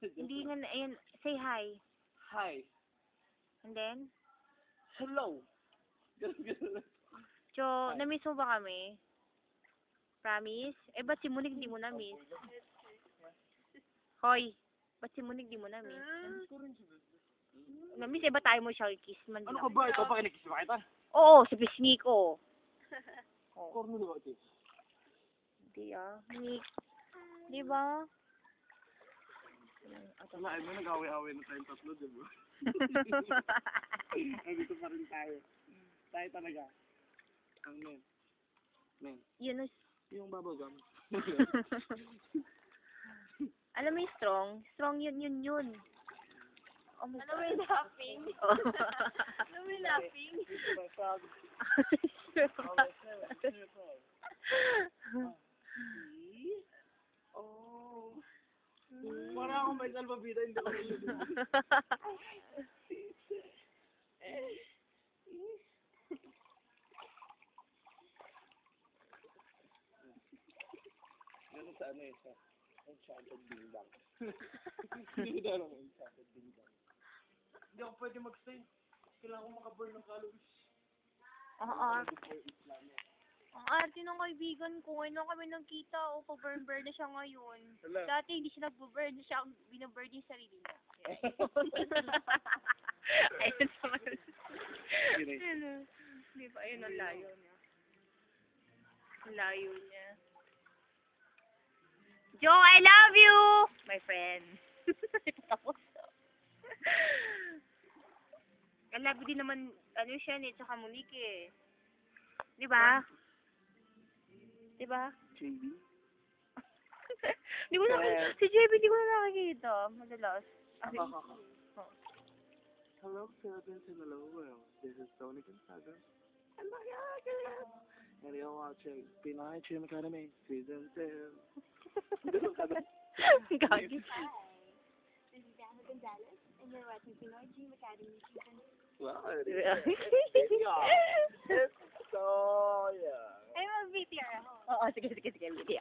Hindi nga na, ayun, say hi. Hi. And then, Hello. Ganun. so, na-miss mo ba kami? Promise? Eh, ba't si Monique di mo na-miss? Hoy, ba't si Monique di mo na-miss? Na-miss, eh, ba tayo mo siya kiss man Ano lang? ka ba? Ikaw pa kinikis ba kita? Oo, sa pisngi ko. Oh, Corno ba ito? hindi Nick. Di ba? Sanain mo, nag-away-away na tayong tatlo, di ba? Nandito pa rin tayo. Tayo talaga. Ang men. Men. Yun is, Yung bubblegum. alam mo yung strong? Strong yun. Oh my Ano may laughing? Oh. Ano may laughing? Oh. Para akong may salvavida, hindi ko rin. Ganun sa ano eh, sa Enchanted Dingdang. Hindi ko alam ang Enchanted Dingdang. Hindi ako pwede mag-stay. Kailangan ko makaburn ng calories. Ang arte ng kaibigan ko. Ngayon lang kami nagkita. O, pa-burn-burn na siya ngayon. Hala. Dati hindi siya nag-burn. Siya ang binaburn yung sarili niya. Ayun naman. Ayun. Di ba? Ayun ang layo niya. Ang layo niya. Joe, I love you! My friend. Tapos. Ang love din naman, ano siya eh, tsaka Monique eh. Di ba? Di ba? JB? Di ko na, si JB di ko na nakikita. Madalas. Hello, Philippines and hello world. This is Tony Gonzaga. And my God, and you're watching Pinay Gym Academy Season 2. Gagi. This is Dana Gonzalez, and you're watching Pinoy Dream Academy Season 2. Wow, so, yeah. Ay, mag-VTR ako. Oo, sige.